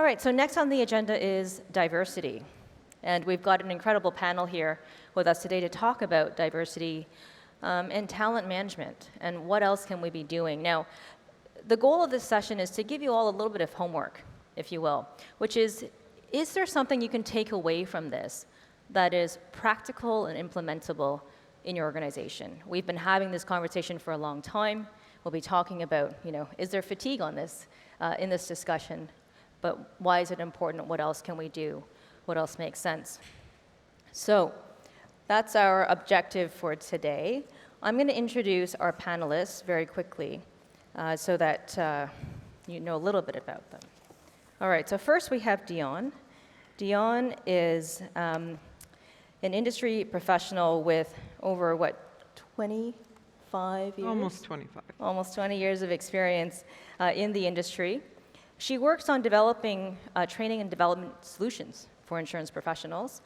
right, so next on the agenda is diversity. And we've got an incredible panel here with us today to talk about diversity and talent management and what else can we be doing. Now, the goal of this session is to give you all a little bit of homework, if you will, which is there something you can take away from this that is practical and implementable in your organization? We've been having this conversation for a long time. We'll be talking about, is there fatigue on this, in this discussion? But why is it important? What else can we do? What else makes sense? So that's our objective for today. I'm going to introduce our panelists very quickly so that you know a little bit about them. All right, so first we have Dion. Dion is an industry professional with over, 25 years? Almost 25. Almost 20 years of experience in the industry. She works on developing training and development solutions for insurance professionals.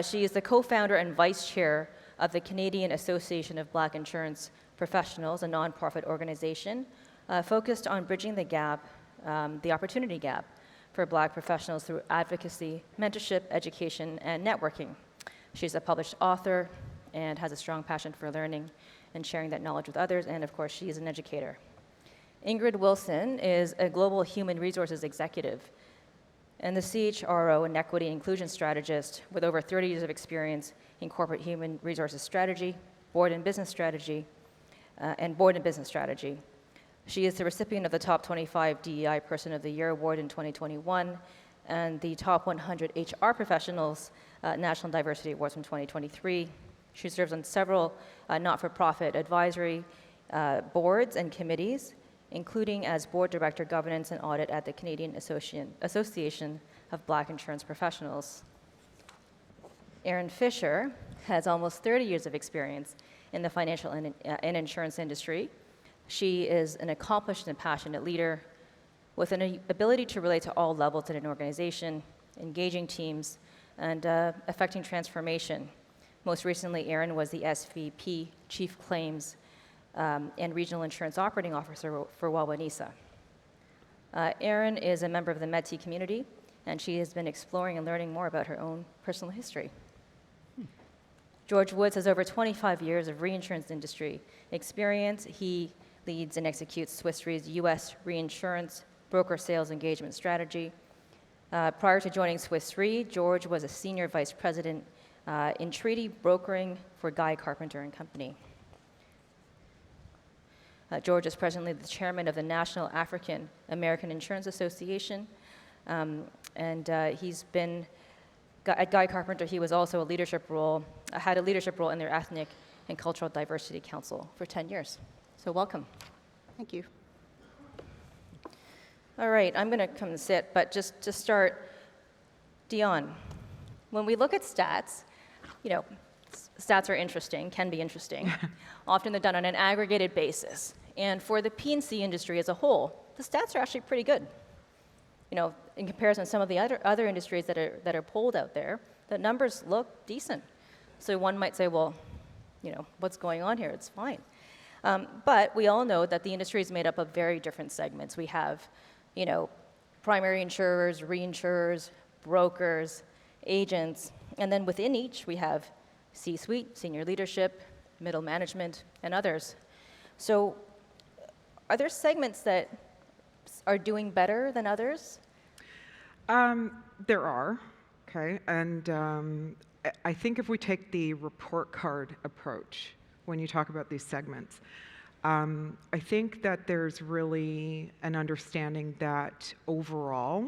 She is the co-founder and vice chair of the Canadian Association of Black Insurance Professionals, a nonprofit organization focused on bridging the gap, the opportunity gap for Black professionals through advocacy, mentorship, education, and networking. She's a published author and has a strong passion for learning and sharing that knowledge with others, and of course, she is an educator. Ingrid Wilson is a global human resources executive and the CHRO and equity and inclusion strategist with over 30 years of experience in corporate human resources strategy, board and business strategy. She is the recipient of the Top 25 DEI Person of the Year Award in 2021 and the Top 100 HR Professionals National Diversity Awards from 2023. She serves on several not-for-profit advisory boards and committees, including as board director, governance and audit at the Canadian Association of Black Insurance Professionals. Erin Fisher has almost 30 years of experience in the financial and insurance industry. She is an accomplished and passionate leader with an ability to relate to all levels in an organization, engaging teams, and affecting transformation. Most recently, Erin was the SVP, Chief Claims and Regional Insurance Operating Officer for Wawanesa. Erin is a member of the Métis community, and she has been exploring and learning more about her own personal history. George Woods has over 25 years of reinsurance industry experience. He leads and executes Swiss Re's U.S. reinsurance broker sales engagement strategy. Prior to joining Swiss Re, George was a senior vice president in treaty brokering for Guy Carpenter and Company. George is presently the chairman of the National African American Insurance Association, and he's been at Guy Carpenter. He was also had a leadership role in their Ethnic and Cultural Diversity Council for 10 years. So welcome. Thank you. All right, I'm going to come and sit, but just to start, Dion, when we look at stats, stats are interesting, can be interesting. Often they're done on an aggregated basis. And for the P&C industry as a whole, the stats are actually pretty good. In comparison to some of the other industries that are polled out there, the numbers look decent. So one might say, well, what's going on here? It's fine. But we all know that the industry is made up of very different segments. We have, primary insurers, reinsurers, brokers, agents, and then within each we have C-suite, senior leadership, middle management, and others. So are there segments that are doing better than others? There are, okay, and I think if we take the report card approach when you talk about these segments, I think that there's really an understanding that overall,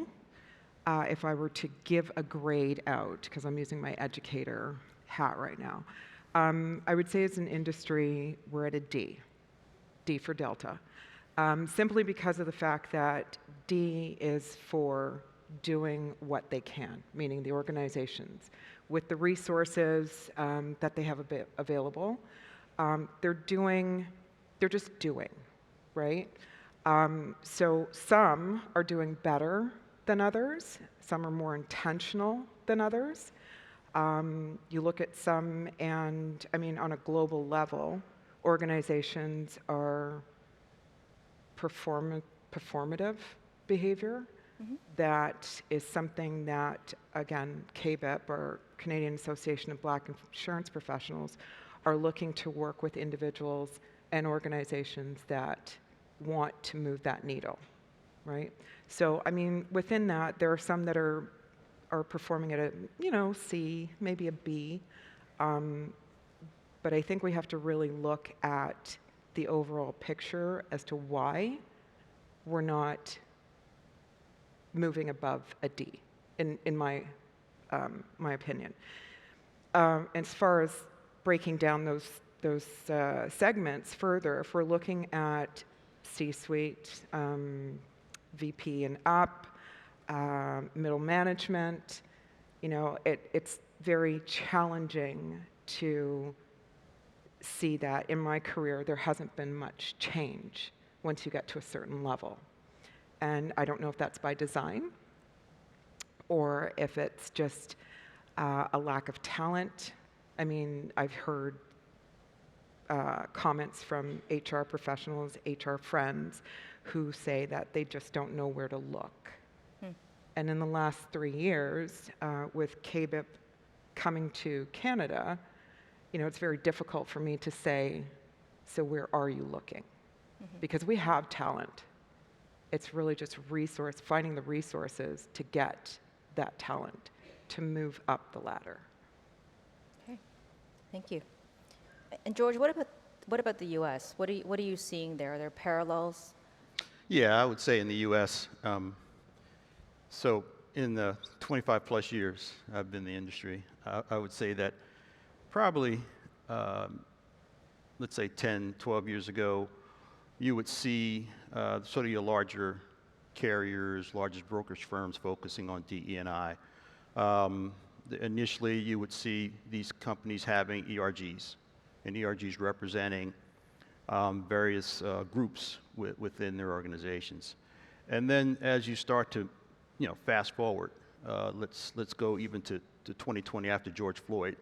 if I were to give a grade out, because I'm using my educator hat right now, I would say as an industry, we're at a D for Delta, simply because of the fact that D is for doing what they can, meaning the organizations, with the resources that they have available. They're just doing, right? So some are doing better than others. Some are more intentional than others. You look at some, and on a global level, organizations are performative behavior that is something that, again, KBIP, or Canadian Association of Black Insurance Professionals, are looking to work with individuals and organizations that want to move that needle, right? So, I mean, within that, there are some that are performing at a, C, maybe a B. But I think we have to really look at the overall picture as to why we're not moving above a D, in my opinion. As far as breaking down those segments further, if we're looking at C-suite, VP and up, middle management, it's very challenging to see that. In my career, there hasn't been much change once you get to a certain level. And I don't know if that's by design or if it's just a lack of talent. I mean, I've heard comments from HR professionals, HR friends, who say that they just don't know where to look. And in the last 3 years, with KBIP coming to Canada, it's very difficult for me to say, so where are you looking? Because we have talent. It's really just finding the resources to get that talent, to move up the ladder. Okay, thank you. And George, what about the U.S.? What are you seeing there? Are there parallels? Yeah, I would say in the U.S., so in the 25 plus years I've been in the industry, I would say that probably, let's say 10, 12 years ago, you would see sort of your larger carriers, largest brokerage firms focusing on DE&I. Initially, you would see these companies having ERGs, and ERGs representing various groups within their organizations. And then as you start to, fast forward, let's go even to 2020 after George Floyd.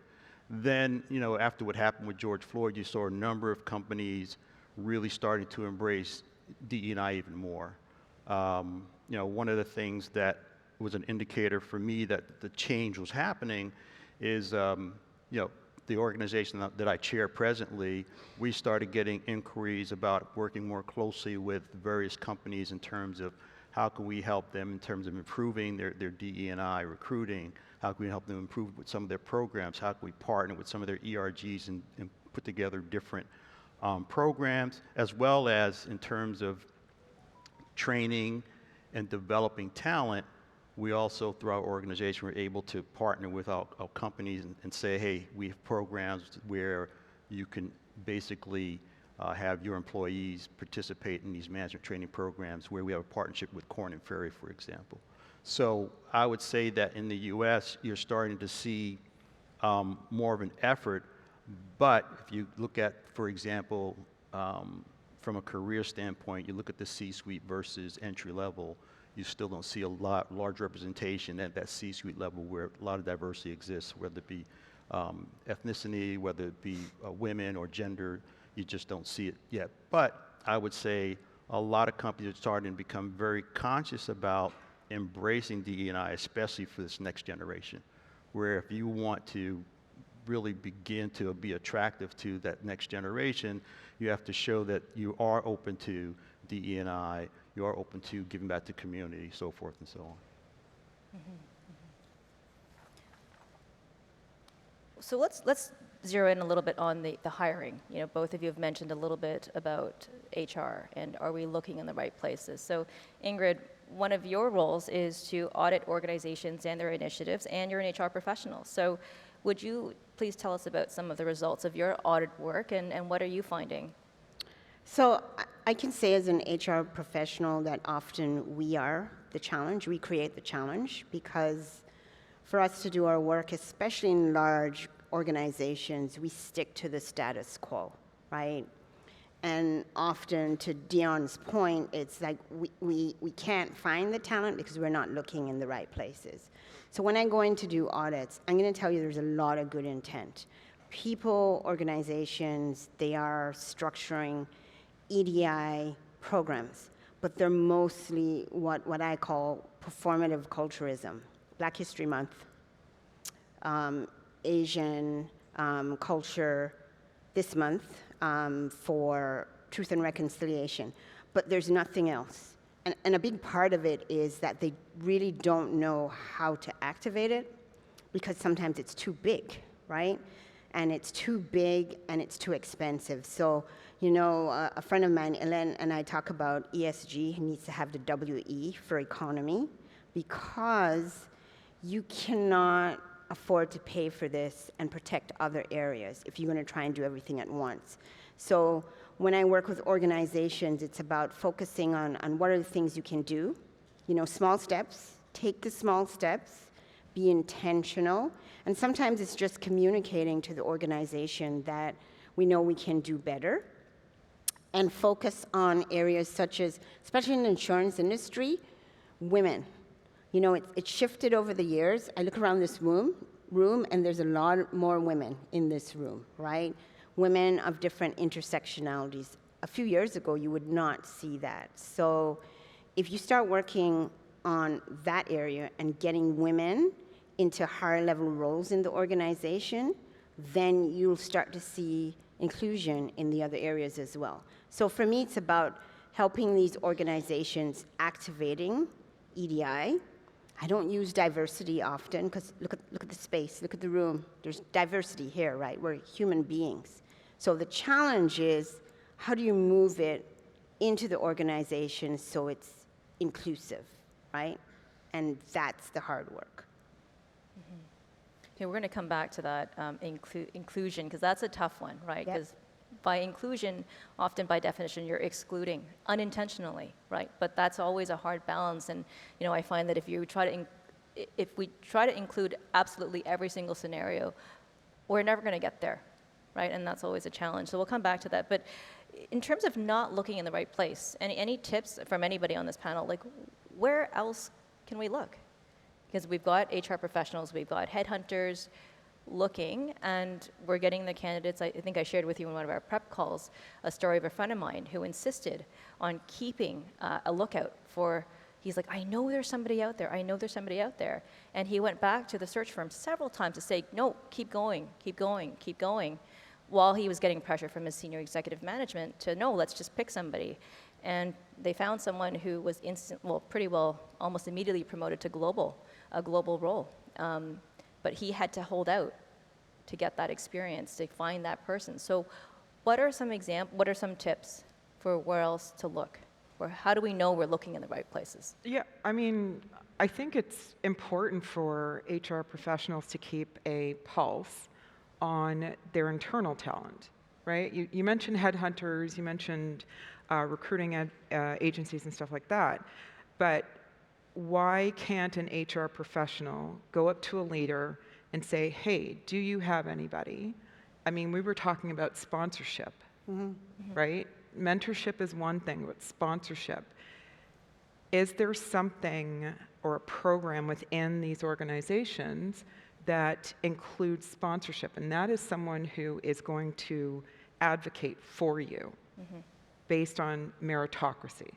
Then, after what happened with George Floyd, you saw a number of companies really starting to embrace DE&I even more. One of the things that was an indicator for me that the change was happening is, the organization that I chair presently, we started getting inquiries about working more closely with various companies in terms of how can we help them in terms of improving their DE&I recruiting, how can we help them improve with some of their programs, how can we partner with some of their ERGs and put together different programs, as well as in terms of training and developing talent. We also, through our organization, were able to partner with our companies and say, hey, we have programs where you can basically have your employees participate in these management training programs, where we have a partnership with Korn and Ferry, for example. So I would say that in the U.S., you're starting to see more of an effort. But if you look at, for example, from a career standpoint, you look at the C-suite versus entry level, you still don't see a large representation at that C-suite level where a lot of diversity exists, whether it be ethnicity, whether it be women or gender. You just don't see it yet. But I would say a lot of companies are starting to become very conscious about embracing DE&I, especially for this next generation, where if you want to really begin to be attractive to that next generation, you have to show that you are open to DE&I, you are open to giving back to community, so forth and so on. So let's zero in a little bit on the hiring. Both of you have mentioned a little bit about HR and are we looking in the right places. So Ingrid, one of your roles is to audit organizations and their initiatives, and you're an HR professional. So would you please tell us about some of the results of your audit work and what are you finding? So I can say as an HR professional that often we are the challenge, we create the challenge, because for us to do our work, especially in large organizations, we stick to the status quo, right? And often, to Dion's point, it's like we can't find the talent because we're not looking in the right places. So when I go in to do audits, I'm going to tell you there's a lot of good intent. People, organizations, they are structuring EDI programs, but they're mostly what I call performative culturism, Black History Month, Asian culture this month for Truth and Reconciliation, but there's nothing else. And a big part of it is that they really don't know how to activate it because sometimes it's too big, right? And it's too big and it's too expensive. So, you know, a friend of mine, Ellen, and I talk about ESG. He needs to have the WE for economy because you cannot afford to pay for this and protect other areas if you're going to try and do everything at once. So when I work with organizations, it's about focusing on what are the things you can do. You know, small steps, take the small steps, be intentional, and sometimes it's just communicating to the organization that we know we can do better, and focus on areas such as, especially in the insurance industry, women. You know, it's shifted over the years. I look around this room, and there's a lot more women in this room, right? Women of different intersectionalities. A few years ago, you would not see that. So if you start working on that area and getting women into higher level roles in the organization, then you'll start to see inclusion in the other areas as well. So for me, it's about helping these organizations activating EDI. I don't use diversity often because look at the space, look at the room. There's diversity here, right? We're human beings. So the challenge is, how do you move it into the organization so it's inclusive, right? And that's the hard work. Okay, we're going to come back to that inclusion, because that's a tough one, right? Yep. Because by inclusion, often by definition, you're excluding unintentionally, right? But that's always a hard balance. And you know, I find that if we try to include absolutely every single scenario, we're never going to get there, right? And that's always a challenge. So we'll come back to that. But in terms of not looking in the right place, any tips from anybody on this panel? Like, where else can we look? Because we've got HR professionals, we've got headhunters looking, and we're getting the candidates. I think I shared with you in one of our prep calls a story of a friend of mine who insisted on keeping a lookout for, he's like, I know there's somebody out there, I know there's somebody out there. And he went back to the search firm several times to say, no, keep going, keep going, keep going, while he was getting pressure from his senior executive management to, no, let's just pick somebody. And they found someone who was pretty well, almost immediately promoted to a global role. But he had to hold out to get that experience, to find that person. So what are some tips for where else to look? Or how do we know we're looking in the right places? Yeah, I mean, I think it's important for HR professionals to keep a pulse on their internal talent, right? You mentioned headhunters, you mentioned recruiting agencies and stuff like that, but why can't an HR professional go up to a leader and say, hey, do you have anybody? I mean, we were talking about sponsorship, right? Mentorship is one thing, but sponsorship. Is there something or a program within these organizations that includes sponsorship? And that is someone who is going to advocate for you based on meritocracy.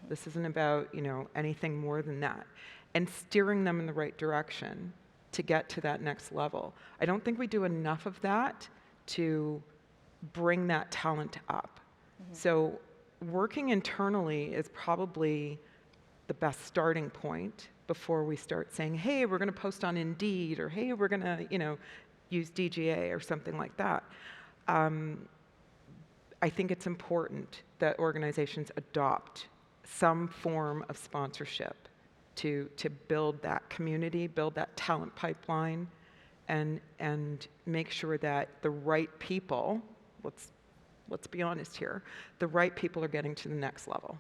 This isn't about, you know, anything more than that. And steering them in the right direction to get to that next level. I don't think we do enough of that to bring that talent up. So working internally is probably the best starting point before we start saying, hey, we're going to post on Indeed, or hey, we're going to, you know, use DGA or something like that. I think it's important that organizations adopt some form of sponsorship to build that community, build that talent pipeline, and make sure that the right people, let's be honest here, the right people are getting to the next level.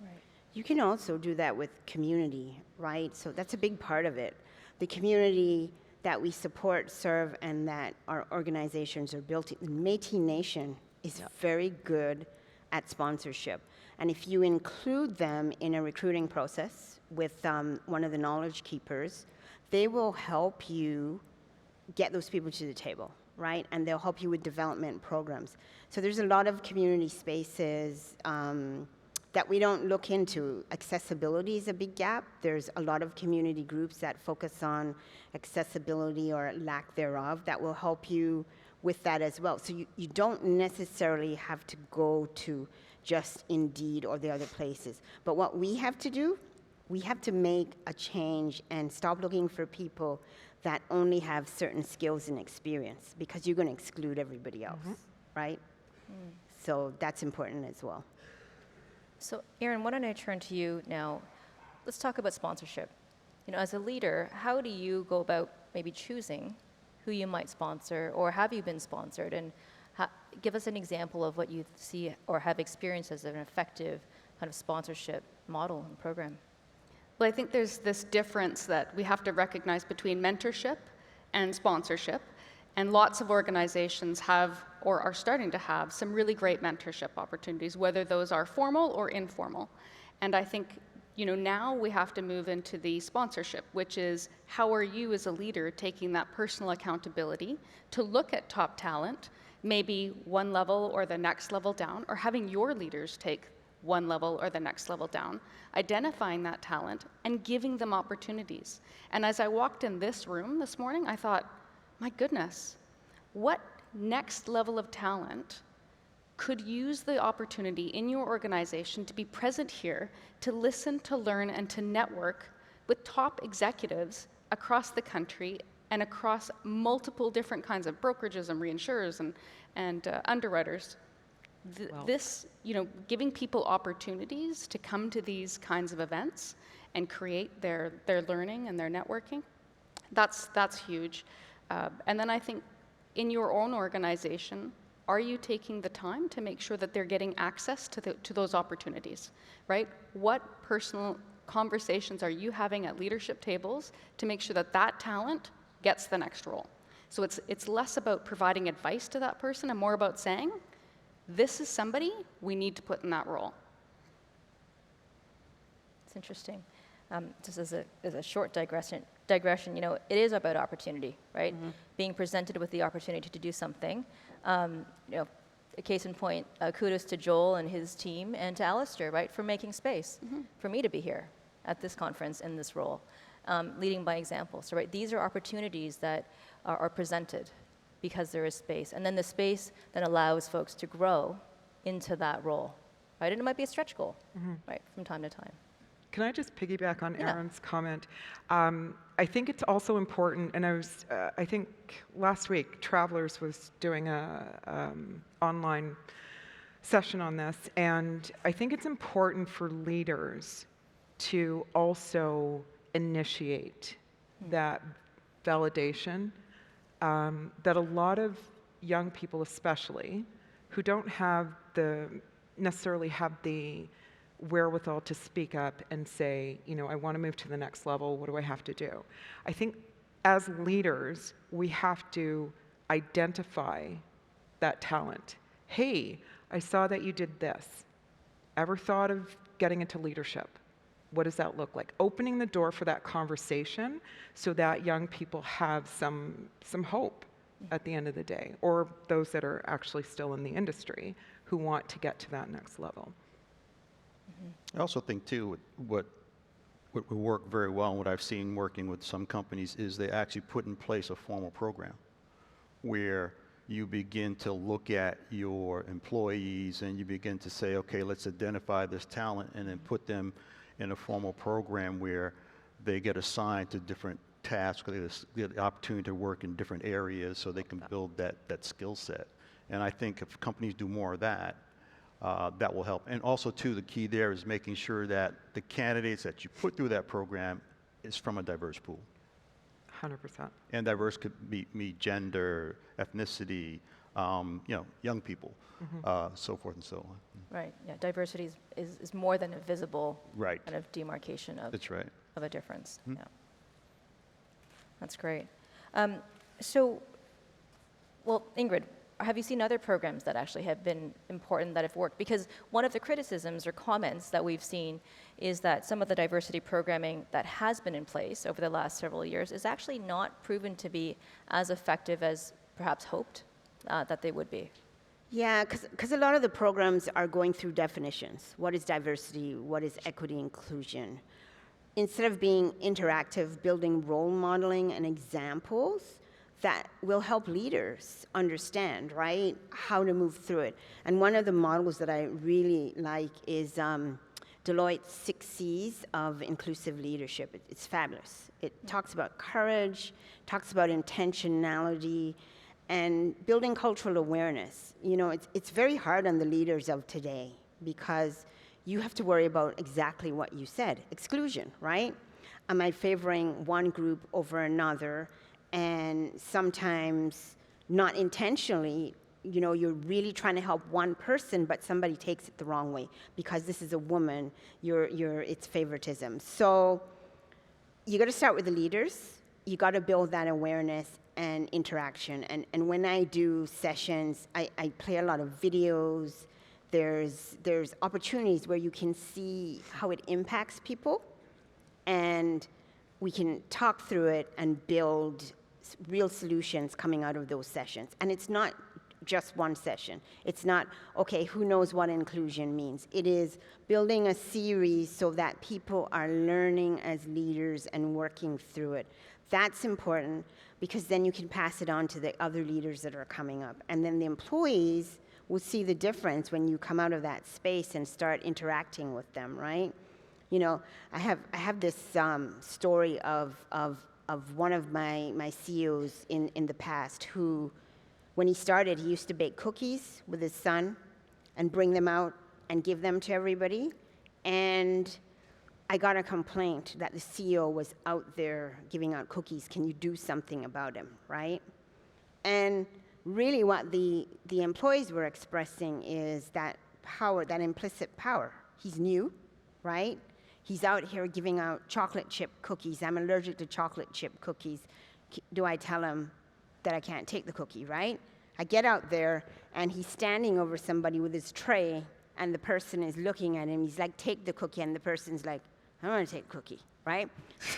Right. You can also do that with community, right? So that's a big part of it. The community that we support, serve, and that our organizations are built in. Métis Nation is very good at sponsorship. And if you include them in a recruiting process with one of the knowledge keepers, they will help you get those people to the table, right? And they'll help you with development programs. So there's a lot of community spaces that we don't look into. Accessibility is a big gap. There's a lot of community groups that focus on accessibility or lack thereof that will help you with that as well. So you don't necessarily have to go to just Indeed or the other places. But what we have to do, we have to make a change and stop looking for people that only have certain skills and experience, because you're going to exclude everybody else, right? So that's important as well. So, Erin, why don't I turn to you now? Let's talk about sponsorship. You know, as a leader, how do you go about maybe choosing who you might sponsor, or have you been sponsored? And give us an example of what you see or have experienced as an effective kind of sponsorship model and program. Well, I think there's this difference that we have to recognize between mentorship and sponsorship. And lots of organizations have or are starting to have some really great mentorship opportunities, whether those are formal or informal. And I think, you know, now we have to move into the sponsorship, which is how are you as a leader taking that personal accountability to look at top talent, maybe one level or the next level down, or having your leaders take one level or the next level down, identifying that talent and giving them opportunities. And as I walked in this room this morning, I thought, my goodness, what next level of talent could use the opportunity in your organization to be present here, to listen, to learn, and to network with top executives across the country and across multiple different kinds of brokerages and reinsurers and underwriters. This, you know, giving people opportunities to come to these kinds of events and create their learning and their networking, that's huge. And then I think in your own organization, are you taking the time to make sure that they're getting access to those opportunities, right? What personal conversations are you having at leadership tables to make sure that that talent gets the next role? So it's less about providing advice to that person and more about saying, this is somebody we need to put in that role. It's interesting. Just as a short digression, you know, it is about opportunity, right? Being presented with the opportunity to do something. You know, a case in point, kudos to Joel and his team and to Alistair, right, for making space for me to be here at this conference in this role, leading by example. So, right, these are opportunities that are presented because there is space. And then the space then allows folks to grow into that role, right? And it might be a stretch goal, right, from time to time. Can I just piggyback on Yeah. Erin's comment? I think it's also important, and I think last week, Travelers was doing a online session on this, and I think it's important for leaders to also initiate that validation, that a lot of young people especially, who don't necessarily have the wherewithal to speak up and say, you know, I want to move to the next level, what do I have to do? I think as leaders, we have to identify that talent. Hey, I saw that you did this. Ever thought of getting into leadership? What does that look like? Opening the door for that conversation so that young people have some hope at the end of the day, or those that are actually still in the industry who want to get to that next level. I also think, too, what would work very well, and what I've seen working with some companies, is they actually put in place a formal program where you begin to look at your employees and you begin to say, okay, let's identify this talent and then put them in a formal program where they get assigned to different tasks, they get the opportunity to work in different areas so they can build that skill set. And I think if companies do more of that, that will help. And also, too, the key there is making sure that the candidates that you put through that program is from a diverse pool. 100%. And diverse could be gender, ethnicity, you know, young people, so forth and so on. Right, yeah, diversity is more than a visible Right. kind of demarcation of, That's right. of a difference. Yeah. That's great. So, well, Ingrid, have you seen other programs that actually have been important that have worked? Because one of the criticisms or comments that we've seen is that some of the diversity programming that has been in place over the last several years is actually not proven to be as effective as perhaps hoped that they would be. Yeah, because a lot of the programs are going through definitions. What is diversity? What is equity inclusion? Instead of being interactive, building role modeling and examples that will help leaders understand, right, how to move through it. And one of the models that I really like is Deloitte's 6 C's of inclusive leadership. It's fabulous. It talks about courage, talks about intentionality, and building cultural awareness. You know, it's very hard on the leaders of today because you have to worry about exactly what you said, exclusion, right? Am I favoring one group over another? And sometimes, not intentionally, you know, you're really trying to help one person, but somebody takes it the wrong way. Because this is a woman, it's favoritism. So you got to start with the leaders. You got to build that awareness and interaction. And when I do sessions, I play a lot of videos. There's opportunities where you can see how it impacts people, and we can talk through it and build real solutions coming out of those sessions. And it's not just one session. It's not, okay, who knows what inclusion means? It is building a series so that people are learning as leaders and working through it. That's important because then you can pass it on to the other leaders that are coming up. And then the employees will see the difference when you come out of that space and start interacting with them, right? You know, I have this story of one of my CEOs in the past who, when he started, he used to bake cookies with his son and bring them out and give them to everybody. And I got a complaint that the CEO was out there giving out cookies. Can you do something about him, right? And really what the employees were expressing is that power, that implicit power. He's new, right? He's out here giving out chocolate chip cookies. I'm allergic to chocolate chip cookies. Do I tell him that I can't take the cookie, right? I get out there, and he's standing over somebody with his tray, and the person is looking at him. He's like, take the cookie, and the person's like, I don't want to take a cookie, right?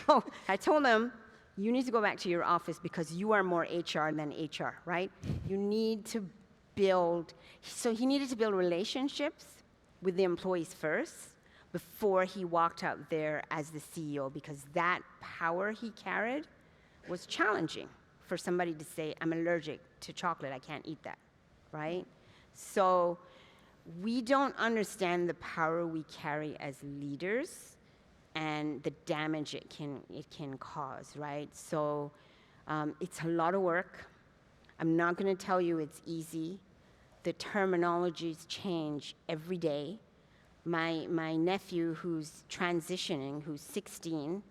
So I told him, you need to go back to your office because you are more HR than HR, right? You need to build, so he needed to build relationships with the employees first before he walked out there as the CEO, because that power he carried was challenging for somebody to say, I'm allergic to chocolate, I can't eat that, right? So we don't understand the power we carry as leaders and the damage it can cause, right? So it's a lot of work. I'm not going to tell you it's easy. The terminologies change every day. My nephew who's transitioning, who's 16,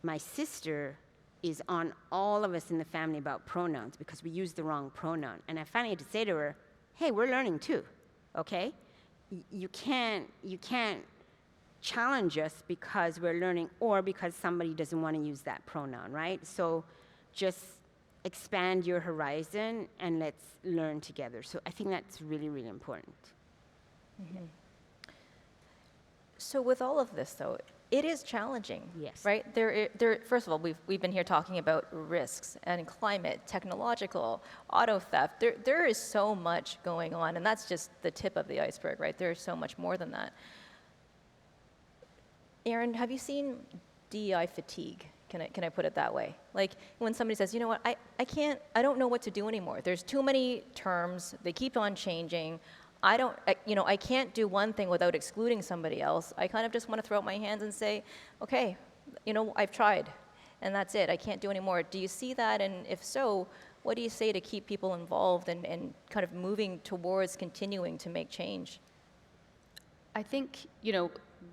my sister is on all of us in the family about pronouns because we use the wrong pronoun. And I finally had to say to her, hey, we're learning too, okay? You can't challenge us because we're learning or because somebody doesn't want to use that pronoun, right? So just expand your horizon and let's learn together. So I think that's really, really important. Mm-hmm. So with all of this, though, it is challenging, Yes. right? First of all, we've been here talking about risks and climate, technological, auto theft. There is so much going on, and that's just the tip of the iceberg, right? There's so much more than that. Aaron, have you seen DEI fatigue? Can I put it that way? Like when somebody says, you know what, I don't know what to do anymore. There's too many terms. They keep on changing. I can't do one thing without excluding somebody else. I kind of just want to throw up my hands and say, okay, I've tried, and that's it. I can't do any more. Do you see that? And if so, what do you say to keep people involved and kind of moving towards continuing to make change? I think,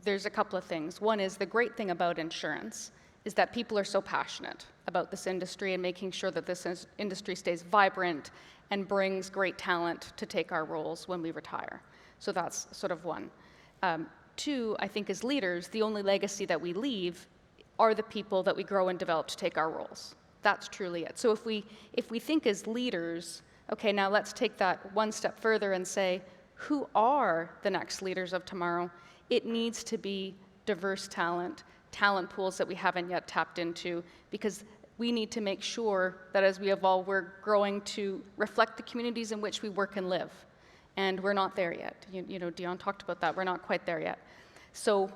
there's a couple of things. One is the great thing about insurance is that people are so passionate about this industry and making sure that this industry stays vibrant and brings great talent to take our roles when we retire. So that's sort of one. Two, I think as leaders, the only legacy that we leave are the people that we grow and develop to take our roles. That's truly it. So if we think as leaders, okay, now let's take that one step further and say, who are the next leaders of tomorrow? It needs to be diverse talent pools that we haven't yet tapped into, because we need to make sure that as we evolve, we're growing to reflect the communities in which we work and live. And we're not there yet. You know, Dion talked about that. We're not quite there yet. So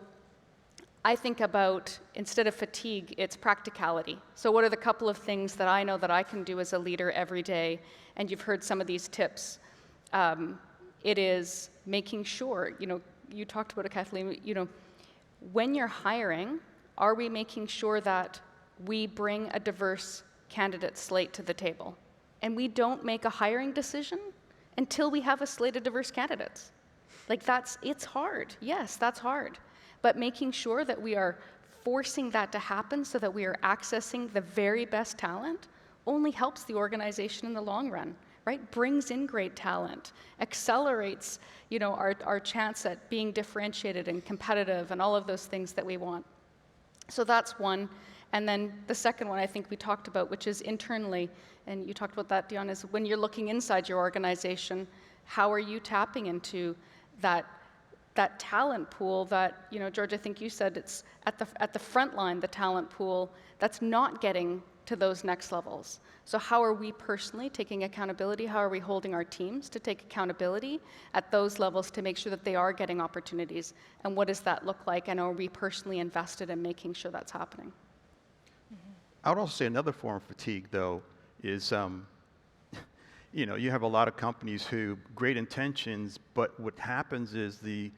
I think about, instead of fatigue, it's practicality. So what are the couple of things that I know that I can do as a leader every day? And you've heard some of these tips. It is making sure, you know, you talked about it, Kathleen, you know, when you're hiring, are we making sure that we bring a diverse candidate slate to the table? And we don't make a hiring decision until we have a slate of diverse candidates. Like it's hard. Yes, that's hard. But making sure that we are forcing that to happen so that we are accessing the very best talent only helps the organization in the long run, right? Brings in great talent, accelerates, you know, our chance at being differentiated and competitive and all of those things that we want. So that's one. And then the second one I think we talked about, which is internally, and you talked about that, Dion, is when you're looking inside your organization, how are you tapping into that talent pool that, you know, George, I think you said it's at the front line, the talent pool that's not getting to those next levels. So how are we personally taking accountability? How are we holding our teams to take accountability at those levels to make sure that they are getting opportunities? And what does that look like? And are we personally invested in making sure that's happening? I would also say another form of fatigue, though, is you know, you have a lot of companies who great intentions, but what happens is the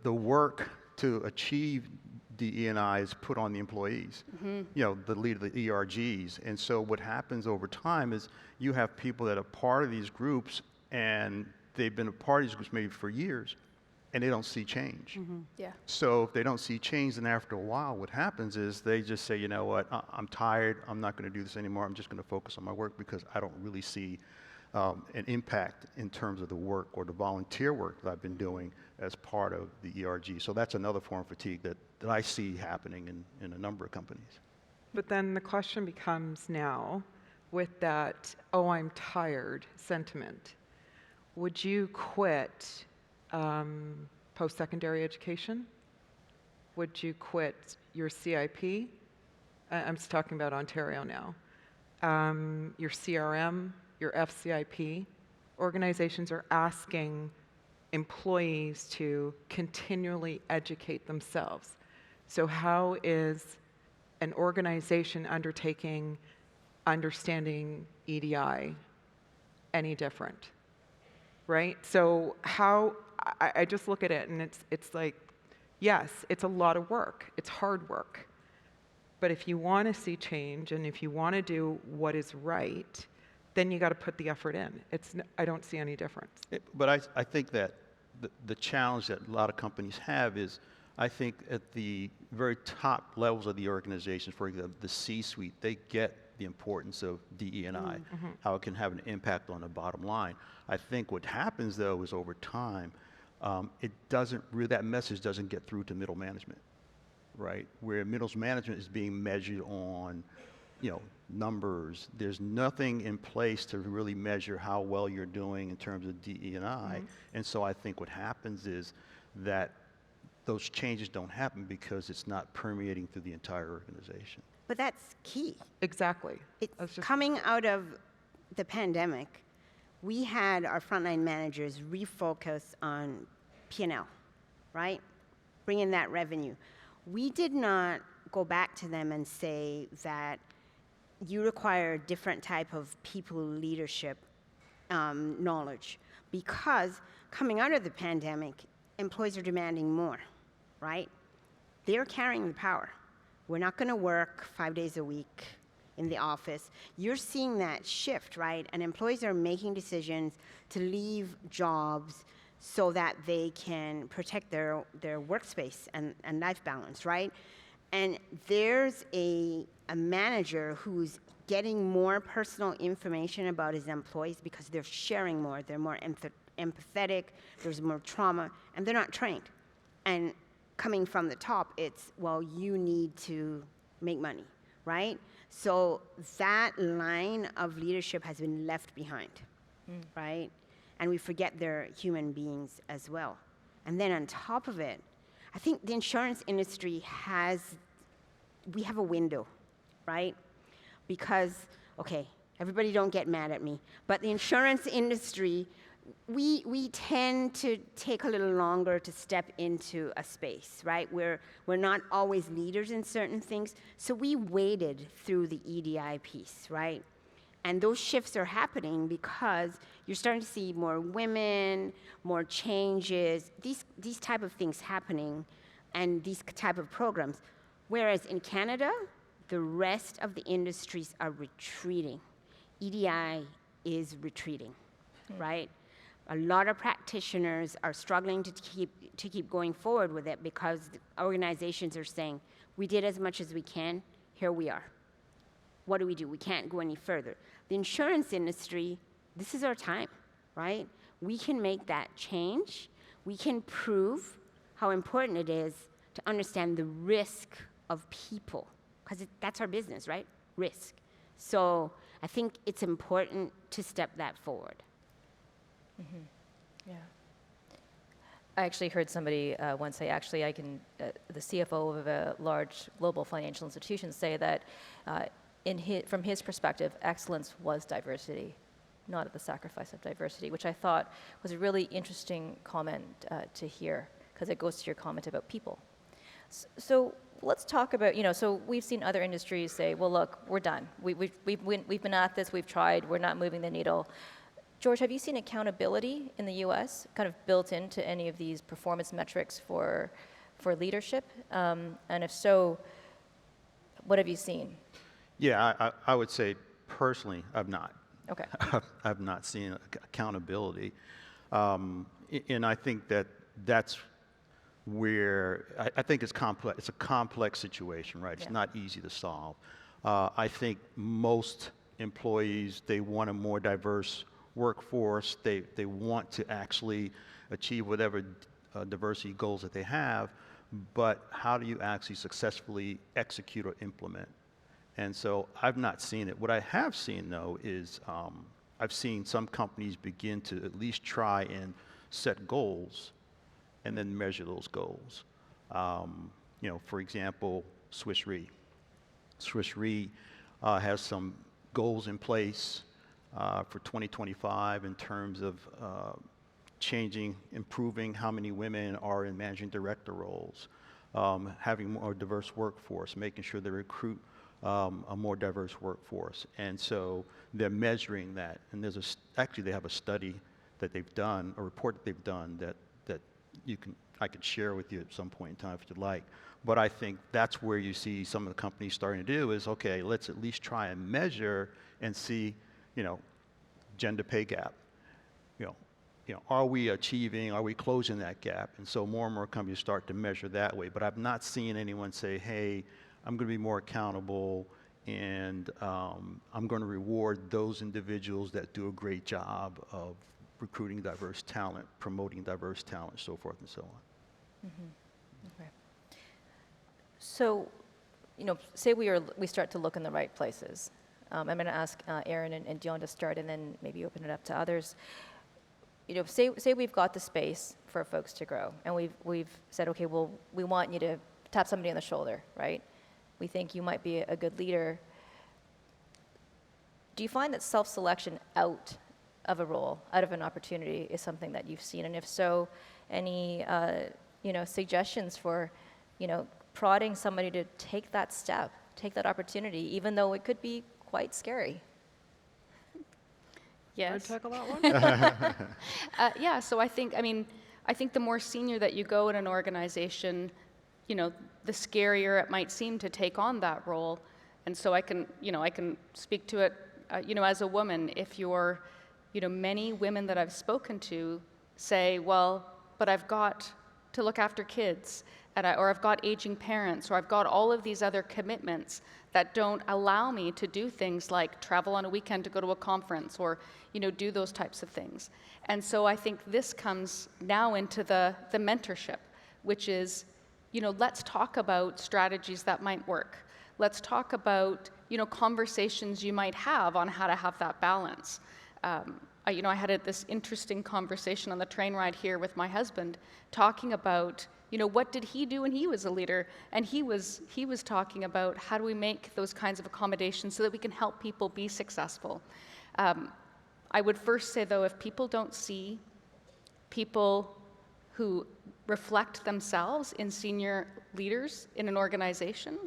work to achieve DE&I is put on the employees. You know, the lead of the ERGs, and so what happens over time is you have people that are part of these groups, and they've been a part of these groups maybe for years, and they don't see change. Yeah. So if they don't see change, then after a while, what happens is they just say, you know what, I'm tired, I'm not going to do this anymore, I'm just going to focus on my work because I don't really see an impact in terms of the work or the volunteer work that I've been doing as part of the ERG. So that's another form of fatigue that I see happening in a number of companies. But then the question becomes now, with that, oh, I'm tired sentiment, would you quit post-secondary education? Would you quit your CIP? I'm just talking about Ontario now. Your CRM, your FCIP. Organizations are asking employees to continually educate themselves. So how is an organization understanding EDI any different? Right? So how, I just look at it and it's like, yes, it's a lot of work. It's hard work. But if you want to see change and if you want to do what is right, then you got to put the effort in. I don't see any difference. But I think that the challenge that a lot of companies have is, I think at the very top levels of the organization, for example, the C-suite, they get the importance of DE&I, how it can have an impact on the bottom line. I think what happens, though, is over time, that message doesn't get through to middle management, right? Where middle management is being measured on, you know, numbers. There's nothing in place to really measure how well you're doing in terms of DE&I. And so I think what happens is that those changes don't happen because it's not permeating through the entire organization. But that's key. Exactly. Coming out of the pandemic, we had our frontline managers refocus on P&L, right? Bring in that revenue. We did not go back to them and say that you require a different type of people leadership knowledge, because coming out of the pandemic, employees are demanding more, right? They're carrying the power. We're not going to work 5 days a week in the office. You're seeing that shift, right? And employees are making decisions to leave jobs so that they can protect their workspace and life balance, right? And there's a manager who's getting more personal information about his employees because they're sharing more, they're more empathetic, there's more trauma, and they're not trained. And coming from the top, it's, well, you need to make money, right? So that line of leadership has been left behind, right? And we forget they're human beings as well. And then on top of it, I think the insurance industry we have a window, right? Because, okay, everybody don't get mad at me, but the insurance industry, we tend to take a little longer to step into a space, right? We're not always leaders in certain things, so we waited through the EDI piece, right? And those shifts are happening because you're starting to see more women, more changes, these type of things happening, and these type of programs. Whereas in Canada, the rest of the industries are retreating. EDI is retreating, right? A lot of practitioners are struggling to keep going forward with it because the organizations are saying, we did as much as we can, here we are. What do? We can't go any further. The insurance industry, this is our time, right? We can make that change. We can prove how important it is to understand the risk of people, because that's our business, right? Risk. So I think it's important to step that forward. Yeah. I actually heard somebody once say, the CFO of a large global financial institution say that from his perspective, excellence was diversity, not at the sacrifice of diversity, which I thought was a really interesting comment to hear, because it goes to your comment about people. So let's talk about, so we've seen other industries say, well, look, we're done. We've been at this, we've tried, we're not moving the needle. George, have you seen accountability in the U.S. kind of built into any of these performance metrics for leadership? And if so, what have you seen? Yeah, I would say personally, I've not. Okay. I've not seen accountability. And I think that's where, I think it's complex. It's a complex situation, right? It's not easy to solve. I think most employees, they want a more diverse workforce. They want to actually achieve whatever diversity goals that they have, but how do you actually successfully execute or implement? And so I've not seen it. What I have seen, though, is I've seen some companies begin to at least try and set goals and then measure those goals. For example, Swiss Re. Swiss Re has some goals in place for 2025 in terms of improving how many women are in managing director roles, having more diverse workforce, making sure they recruit a more diverse workforce. And so they're measuring that. And actually they have a study that they've done, a report that they've done that I could share with you at some point in time if you'd like. But I think that's where you see some of the companies starting to do is, okay, let's at least try and measure and see, gender pay gap. Are we closing that gap? And so more and more companies start to measure that way. But I've not seen anyone say, hey, I'm going to be more accountable and I'm going to reward those individuals that do a great job of recruiting diverse talent, promoting diverse talent, so forth and so on. Okay. So, say we start to look in the right places. I'm going to ask Aaron and Dion to start, and then maybe open it up to others. Say we've got the space for folks to grow, and we've said, okay, well, we want you to tap somebody on the shoulder, right? We think you might be a good leader. Do you find that self-selection out of a role, out of an opportunity, is something that you've seen? And if so, any suggestions for prodding somebody to take that step, take that opportunity, even though it could be quite scary? Yes. Tackle that one? Yeah, so I think the more senior that you go in an organization, the scarier it might seem to take on that role. And so I can speak to it, as a woman. If you're, many women that I've spoken to say, well, but I've got to look after kids, or I've got aging parents, or I've got all of these other commitments that don't allow me to do things like travel on a weekend to go to a conference, or do those types of things. And so I think this comes now into the mentorship, which is, let's talk about strategies that might work. Let's talk about, conversations you might have on how to have that balance. I had this interesting conversation on the train ride here with my husband, talking about, what did he do when he was a leader? And he was talking about how do we make those kinds of accommodations so that we can help people be successful. I would first say, though, if people don't see people who reflect themselves in senior leaders in an organization,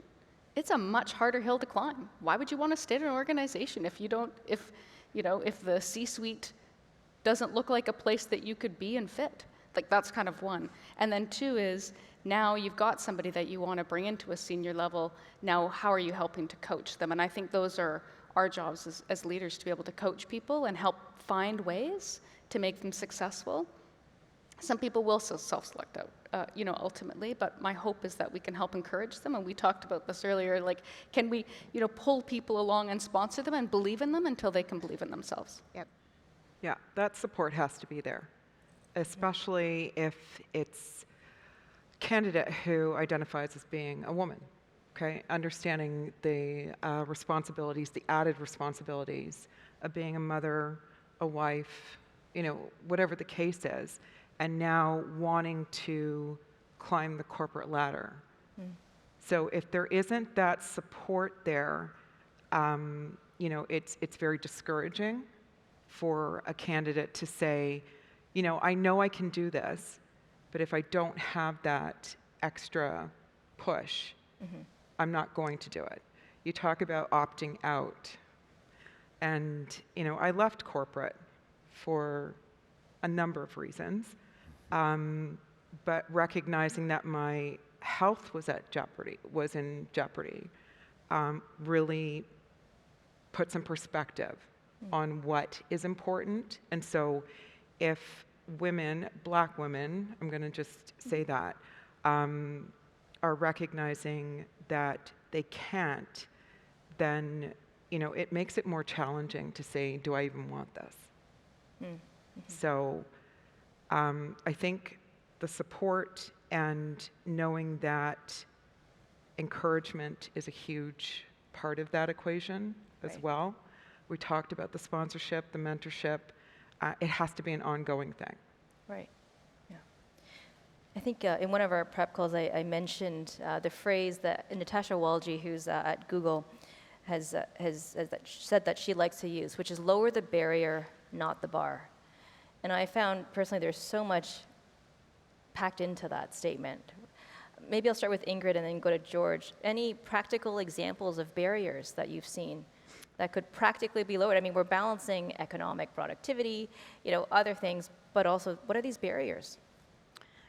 it's a much harder hill to climb. Why would you want to stay in an organization if if the C-suite doesn't look like a place that you could be and fit? Like, that's kind of one. And then two is, now you've got somebody that you want to bring into a senior level. Now, how are you helping to coach them? And I think those are our jobs as leaders, to be able to coach people and help find ways to make them successful. Some people will self-select out, ultimately, but my hope is that we can help encourage them. And we talked about this earlier, like, can we, pull people along and sponsor them and believe in them until they can believe in themselves? Yep. Yeah, that support has to be there, especially if it's a candidate who identifies as being a woman, okay? Understanding the responsibilities, the added responsibilities of being a mother, a wife, whatever the case is, and now wanting to climb the corporate ladder. So if there isn't that support there, it's very discouraging for a candidate to say, I know I can do this, but if I don't have that extra push, I'm not going to do it. You talk about opting out. And, I left corporate for a number of reasons, but recognizing that my health was in jeopardy, really put some perspective on what is important. And so if women, Black women, I'm going to just say that, are recognizing that they can't, then, it makes it more challenging to say, do I even want this? So I think the support and knowing that encouragement is a huge part of that equation as Right. well. We talked about the sponsorship, the mentorship. It has to be an ongoing thing. Right. Yeah. I think in one of our prep calls, I mentioned the phrase that Natasha Walji, who's at Google, has said that she likes to use, which is lower the barrier, not the bar. And I found personally there's so much packed into that statement. Maybe I'll start with Ingrid and then go to George. Any practical examples of barriers that you've seen that could practically be lowered? I mean, we're balancing economic productivity, other things, but also, what are these barriers?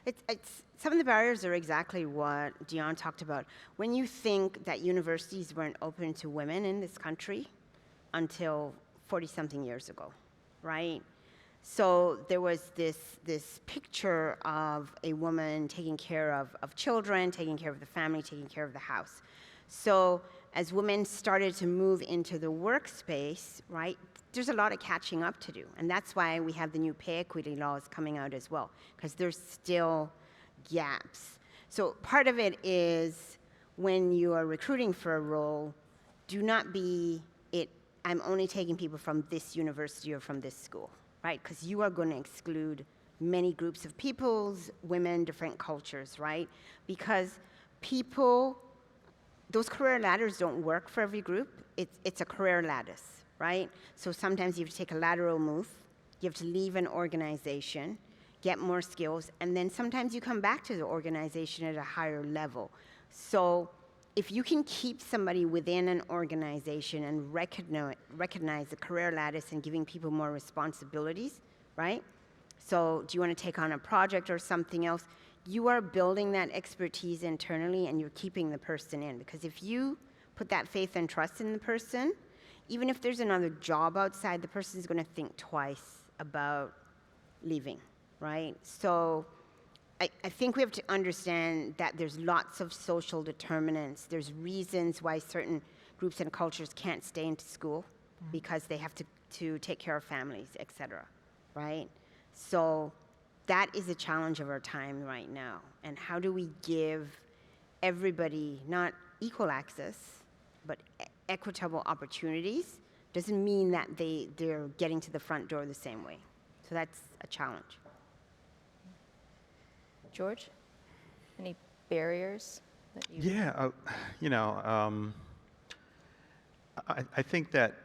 It's some of the barriers are exactly what Dion talked about. When you think that universities weren't open to women in this country until 40-something years ago, right? So there was this picture of a woman taking care of children, taking care of the family, taking care of the house. So as women started to move into the workspace, right, there's a lot of catching up to do. And that's why we have the new pay equity laws coming out as well, because there's still gaps. So part of it is when you are recruiting for a role, do not be I'm only taking people from this university or from this school, right? Because you are going to exclude many groups of peoples, women, different cultures, right? Because those career ladders don't work for every group. It's a career lattice, right? So sometimes you have to take a lateral move. You have to leave an organization, get more skills, and then sometimes you come back to the organization at a higher level. So if you can keep somebody within an organization and recognize the career lattice and giving people more responsibilities, right? So do you want to take on a project or something else? You are building that expertise internally and you're keeping the person in. Because if you put that faith and trust in the person, even if there's another job outside, the person's going to think twice about leaving, right? So I think we have to understand that there's lots of social determinants. There's reasons why certain groups and cultures can't stay into school because they have to take care of families, et cetera, right? So that is a challenge of our time right now. And how do we give everybody not equal access, but equitable opportunities? Doesn't mean that they're getting to the front door the same way. So that's a challenge. George, any barriers that you? Yeah, I think that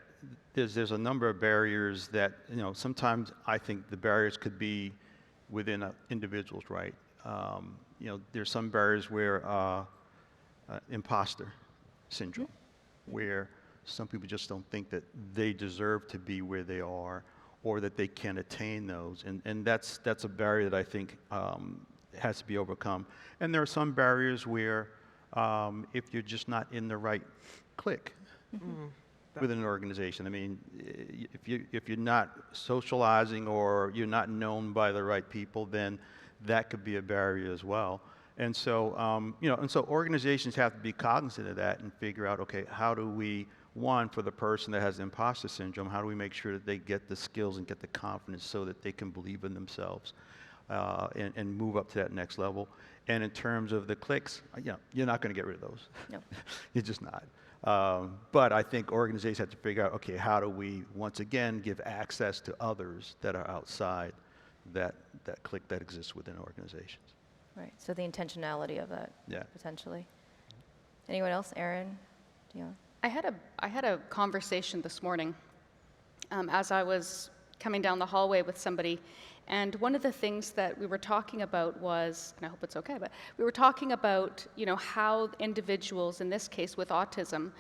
there's a number of barriers that, sometimes I think the barriers could be within individuals, right? There's some barriers where imposter syndrome, where some people just don't think that they deserve to be where they are or that they can attain those. And that's a barrier that I think has to be overcome. And there are some barriers where if you're just not in the right clique within an organization. I mean, if you're not socializing or you're not known by the right people, then that could be a barrier as well. And so, so organizations have to be cognizant of that and figure out, okay, how do we, one, for the person that has imposter syndrome, how do we make sure that they get the skills and get the confidence so that they can believe in themselves and move up to that next level? And in terms of the cliques, you're not going to get rid of those. No. You're just not. But I think organizations have to figure out, okay, how do we, once again, give access to others that are outside that clique that exists within organizations. Right, so the intentionality of that, Yeah. potentially. Anyone else? Erin? Dion? I had a conversation this morning as I was coming down the hallway with somebody, and one of the things that we were talking about was, and I hope it's okay, but we were talking about how individuals, in this case with autism,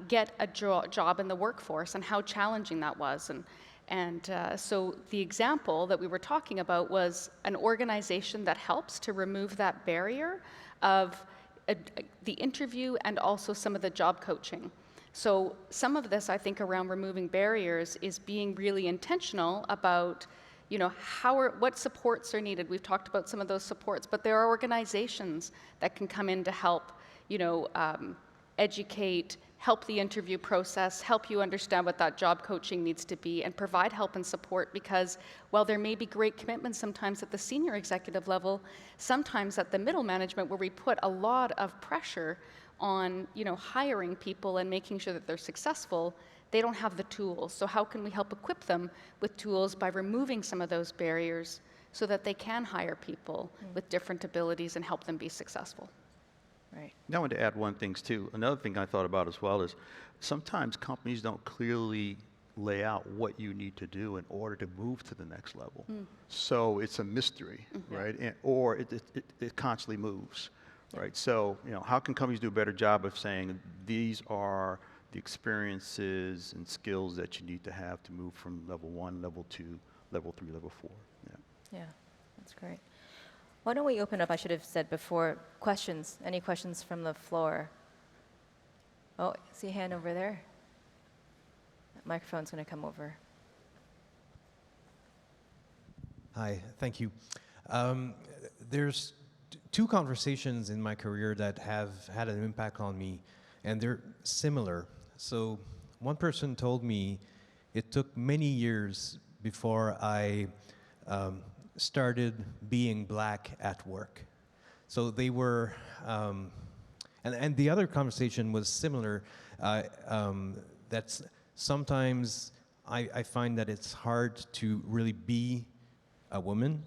get a job in the workforce and how challenging that was. And so the example that we were talking about was an organization that helps to remove that barrier of the interview and also some of the job coaching. So some of this, I think, around removing barriers is being really intentional about, what supports are needed. We've talked about some of those supports, but there are organizations that can come in to help, educate, help the interview process, help you understand what that job coaching needs to be, and provide help and support, because while there may be great commitment sometimes at the senior executive level, sometimes at the middle management where we put a lot of pressure on hiring people and making sure that they're successful, they don't have the tools. So how can we help equip them with tools by removing some of those barriers so that they can hire people with different abilities and help them be successful? Right. Now I want to add one thing too. Another thing I thought about as well is sometimes companies don't clearly lay out what you need to do in order to move to the next level. So it's a mystery, right? Or it constantly moves, right? So how can companies do a better job of saying these are the experiences and skills that you need to have to move from level 1, level 2, level 3, level 4? Yeah, that's great. Why don't we open up, I should have said before, questions. Any questions from the floor? Oh, I see a hand over there. That microphone's going to come over. Hi, thank you. There's two conversations in my career that have had an impact on me, and they're similar. So one person told me it took many years before I started being black at work. So they were, and the other conversation was similar. That's sometimes I find that it's hard to really be a woman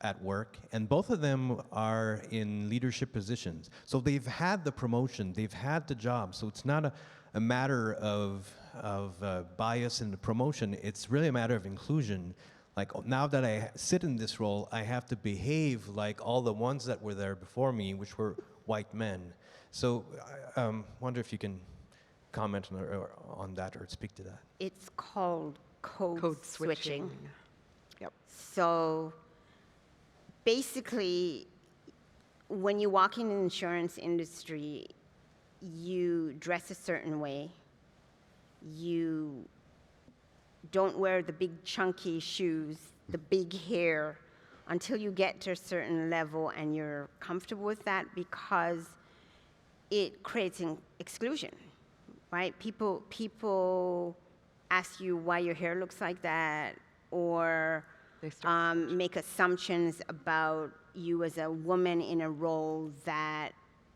at work, and both of them are in leadership positions. So they've had the promotion, they've had the job, so it's not a matter of bias in the promotion, it's really a matter of inclusion. Like, now that I sit in this role, I have to behave like all the ones that were there before me, which were white men. So I wonder if you can comment on that or speak to that. It's called code switching. Yep. So basically, when you walk in the insurance industry, you dress a certain way. You don't wear the big chunky shoes, the big hair, until you get to a certain level and you're comfortable with that, because it creates an exclusion, right? People ask you why your hair looks like that, or make assumptions about you as a woman in a role that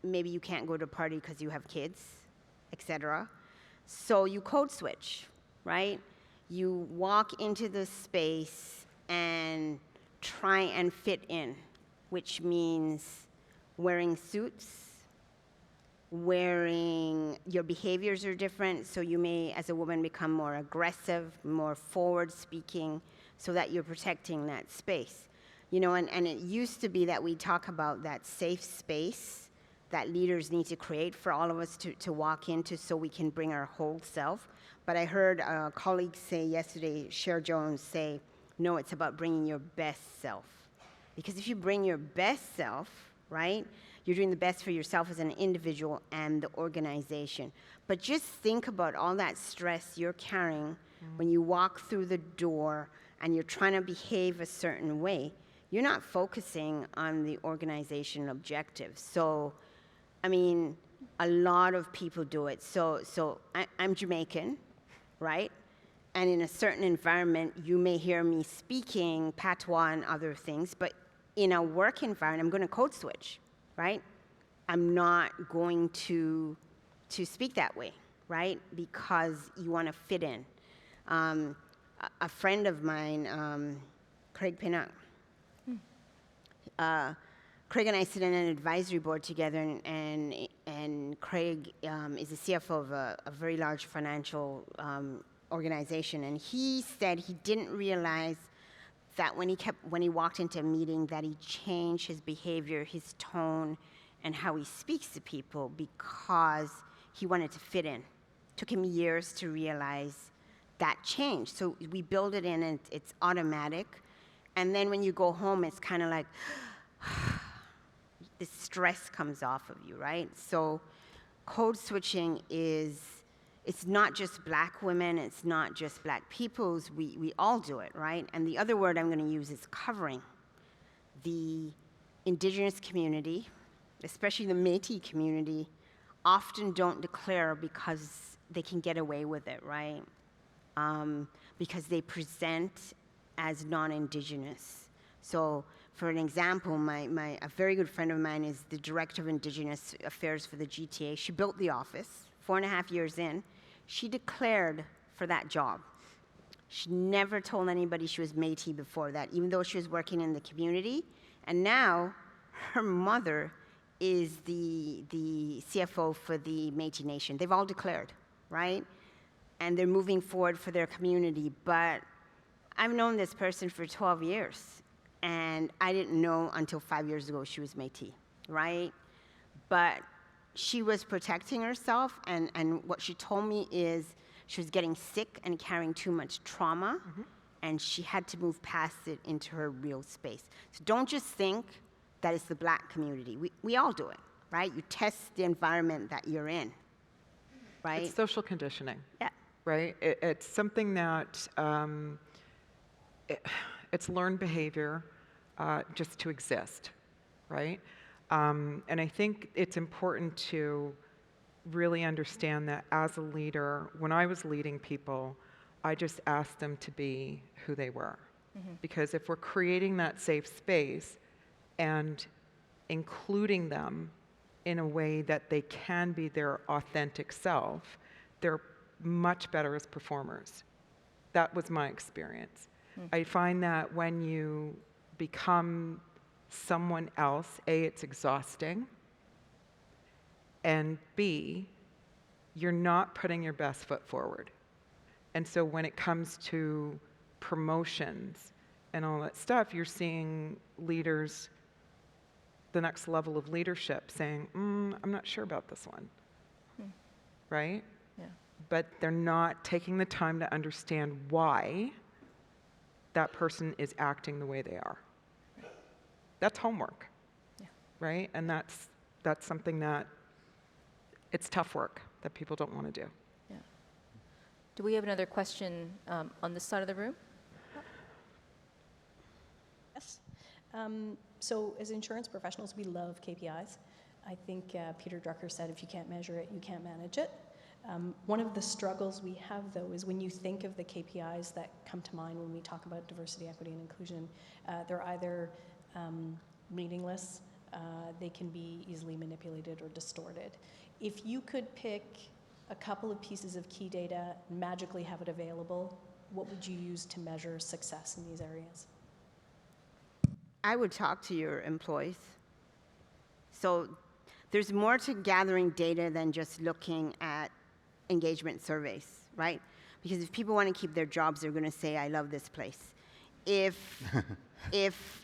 maybe you can't go to a party because you have kids, etc. So you code switch, right? You walk into the space and try and fit in, which means wearing suits, wearing, your behaviors are different, so you may, as a woman, become more aggressive, more forward speaking, so that you're protecting that space. You know, and it used to be that we talk about that safe space that leaders need to create for all of us to walk into so we can bring our whole self. But I heard a colleague say yesterday, Cher Jones say, no, it's about bringing your best self. Because if you bring your best self, right, you're doing the best for yourself as an individual and the organization. But just think about all that stress you're carrying when you walk through the door and you're trying to behave a certain way. You're not focusing on the organization objectives. So, I mean, a lot of people do it. So I'm Jamaican, right? And in a certain environment, you may hear me speaking patois and other things, but in a work environment, I'm going to code switch, right? I'm not going to speak that way, right? Because you want to fit in. A friend of mine, Craig Pinnock, Craig and I sit in an advisory board together, and Craig is the CFO of a very large financial organization, and he said he didn't realize that when he walked into a meeting that he changed his behavior, his tone, and how he speaks to people because he wanted to fit in. Took him years to realize that change. So we build it in, and it's automatic. And then when you go home, it's kind of like, the stress comes off of you, right? So code switching it's not just black women, it's not just black peoples, we all do it, right? And the other word I'm going to use is covering. The indigenous community, especially the Métis community, often don't declare because they can get away with it, right? Because they present as non-indigenous. So for an example, a very good friend of mine is the director of Indigenous Affairs for the GTA. She built the office. 4.5 years in, she declared for that job. She never told anybody she was Métis before that, even though she was working in the community. And now her mother is the CFO for the Métis Nation. They've all declared, right? And they're moving forward for their community. But I've known this person for 12 years, and I didn't know until 5 years ago she was Métis, right? But she was protecting herself, and what she told me is she was getting sick and carrying too much trauma, and she had to move past it into her real space. So don't just think that it's the black community. We all do it, right? You test the environment that you're in, right? It's social conditioning. Yeah. Right? It's something that, it's learned behavior just to exist, right? And I think it's important to really understand that as a leader, when I was leading people, I just asked them to be who they were. Because if we're creating that safe space and including them in a way that they can be their authentic self, they're much better as performers. That was my experience. I find that when you become someone else, A, it's exhausting, and B, you're not putting your best foot forward. And so when it comes to promotions and all that stuff, you're seeing leaders, the next level of leadership, saying, I'm not sure about this one, right? Yeah. But they're not taking the time to understand why that person is acting the way they are. That's homework, right? And that's something that it's tough work that people don't want to do. Yeah. Do we have another question on this side of the room? Yes. So as insurance professionals, we love KPIs. I think Peter Drucker said, if you can't measure it, you can't manage it. One of the struggles we have, though, is when you think of the KPIs that come to mind when we talk about diversity, equity, and inclusion, they're either meaningless, they can be easily manipulated or distorted. If you could pick a couple of pieces of key data, magically have it available, what would you use to measure success in these areas? I would talk to your employees. So there's more to gathering data than just looking at engagement surveys, right? Because if people want to keep their jobs, they're going to say, I love this place. If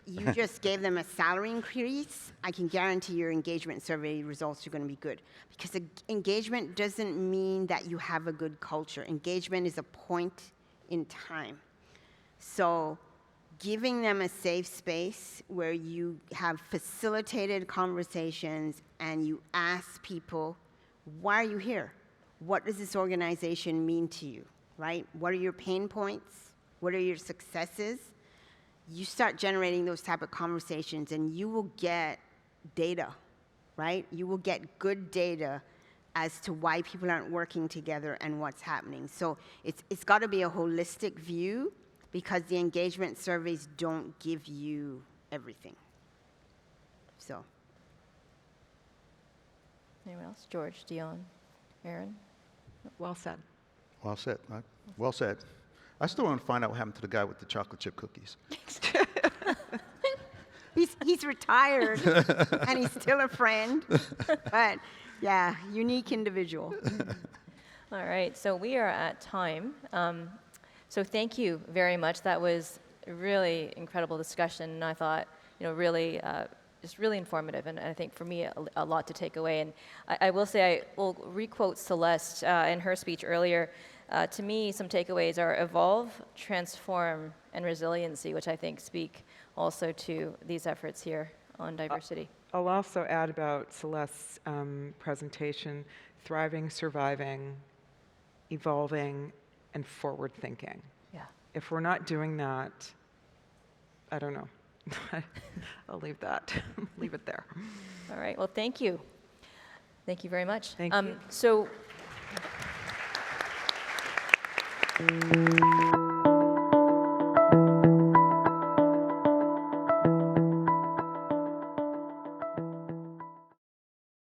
you just gave them a salary increase, I can guarantee your engagement survey results are going to be good. Because engagement doesn't mean that you have a good culture. Engagement is a point in time. So giving them a safe space where you have facilitated conversations and you ask people, why are you here? What does this organization mean to you, right? What are your pain points? What are your successes? You start generating those type of conversations and you will get data, right? You will get good data as to why people aren't working together and what's happening. So it's got to be a holistic view because the engagement surveys don't give you everything. So. Anyone else? George, Dion, Aaron? Well said. Well said. Well said. I still want to find out what happened to the guy with the chocolate chip cookies. He's retired, and he's still a friend. But, yeah, unique individual. All right, so we are at time. So thank you very much. That was a really incredible discussion, and I thought, really, just really informative, and I think for me, a lot to take away. And I will say, I will re-quote Celeste in her speech earlier. To me, some takeaways are evolve, transform, and resiliency, which I think speak also to these efforts here on diversity. I'll also add about Celeste's presentation, thriving, surviving, evolving, and forward thinking. Yeah. If we're not doing that, I don't know. I'll leave that. Leave it there. All right, well, thank you. Thank you very much. Thank you. So.